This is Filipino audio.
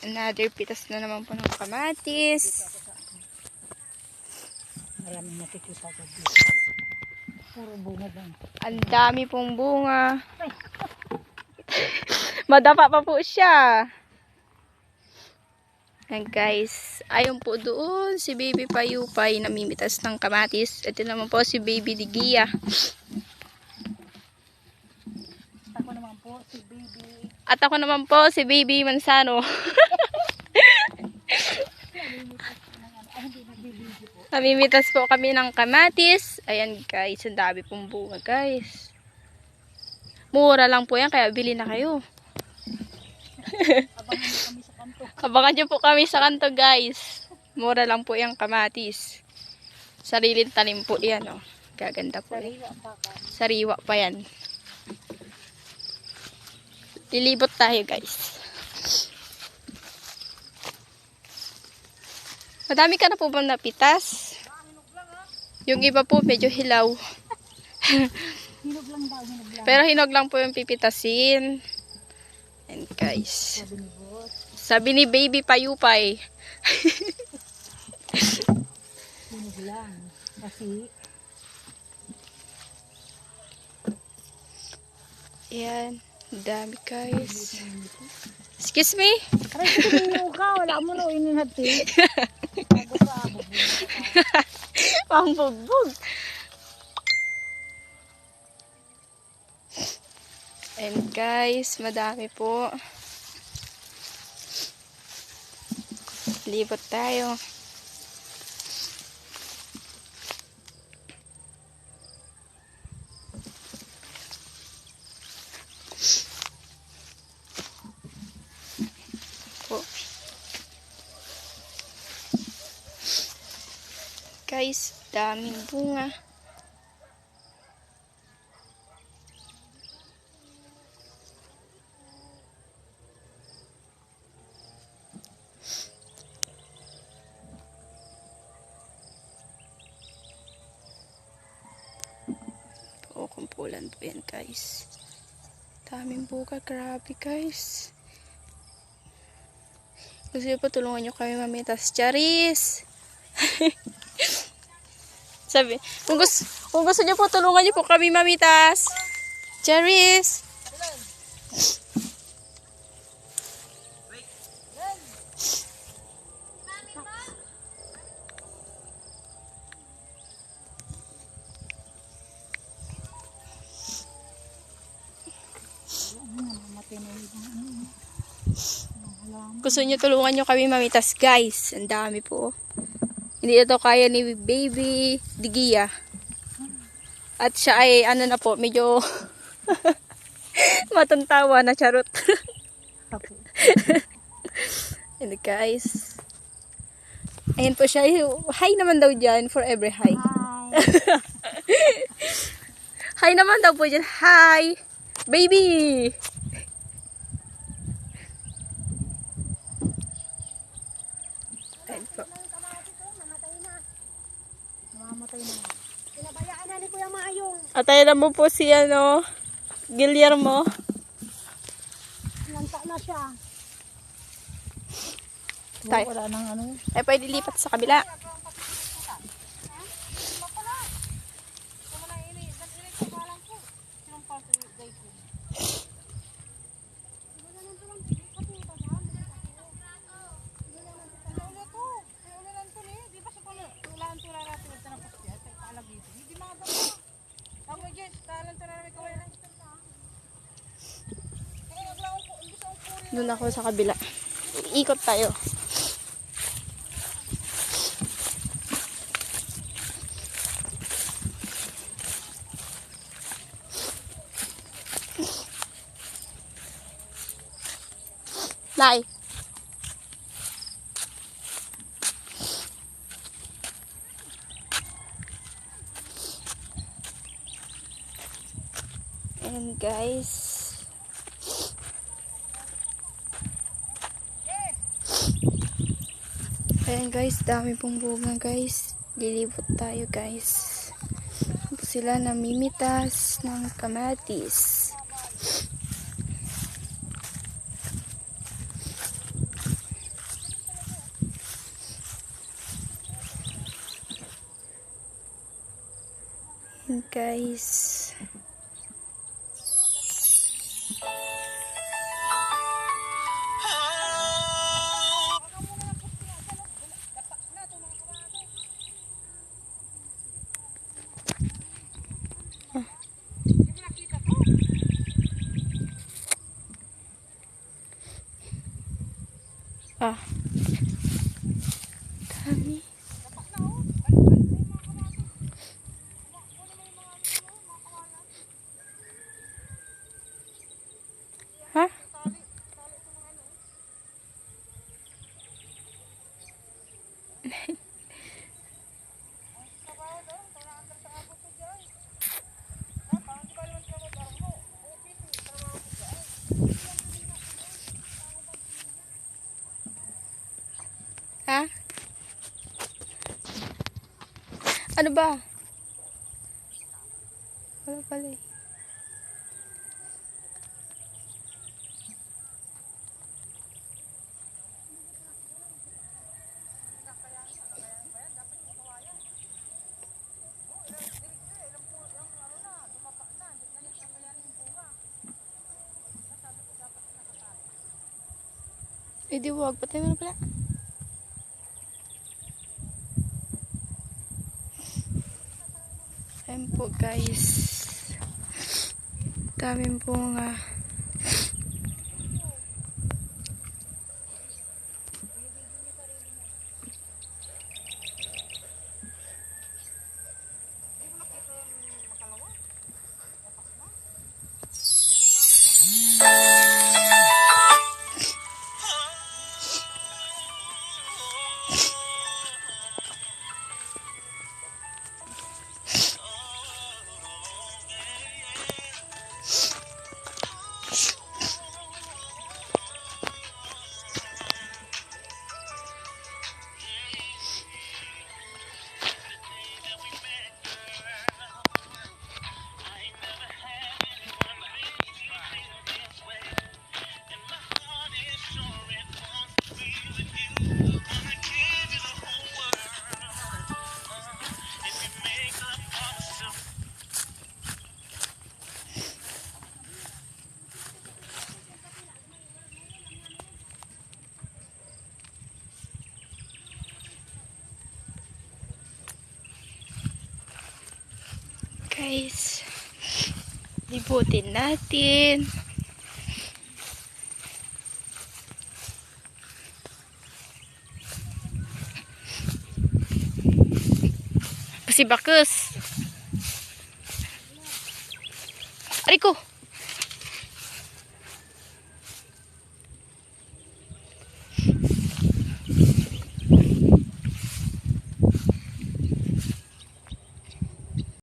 Another pitas na naman po ng kamatis. Maraming nakikita ko dito. Puro bunga lang. Ang dami pong bunga. Madapa pa po siya. Ayan guys. Ayun po doon si Baby Payupay namimitas ng kamatis. Ito naman po si Baby Digia. Ako naman po si Baby. At ako naman po si Baby Mansano. Namimitas po kami ng kamatis. Ayan guys, ang dami pong bunga guys. Mura lang po yan, kaya bili na kayo. Abangan nyo po kami sa kanto guys. Mura lang po yung kamatis. Sariling tanim po yan. Oh. Gaganda po. Sariwa pa yan. Lilibot tayo guys. Madami ka na po ba napitas? Yung iba po medyo hilaw. Hinog lang daw, hinog lang. Pero hinog lang po yung pipitasin. And guys. Sabi ni Baby Payupay. Hinog lang. Kasi Ayan. Dami guys. Excuse me? aray, tingin ka. Wala mo na ininhati. Pangbugbog. And guys, madami po. Libot tayo. Po. Guys, daming bunga. Kumpulan po yan guys. Daming bunga, grabe guys. Gusto po tulungan nyo kami mamitas. Charis! Sabi, kung gusto nyo po tulungan nyo po kami mamitas. Charis! Gusto nyo tulungan nyo kami mamitas guys. Ang dami po. Hindi ito kaya ni Baby Digia. At siya ay ano na po, medyo matantawa na, charot. And guys. Ayan po siya. Hi naman daw dyan. Forever hi. Hi naman daw po dyan. Hi. Baby. Namamatay na. Pinabayaan na ni Kuya Mayong. At ayan mo po si Guillermo. Nanta na siya. Tayo. Wala nang ano. Ay, pwede lipat sa kabila. Doon ako sa kabila. Ikot tayo. Lai. And guys, ayan guys, dami pong bunga guys. Lilibot tayo guys. Sila namimitas ng kamatis. Yun guys. Ah. Dami. Ha? Ha? Ano ba? Wala pala eh. Eh di wag, patay mo na pala. Ayan po guys. Daming bunga. Guys, libutin natin. Si Bakus. Ariko.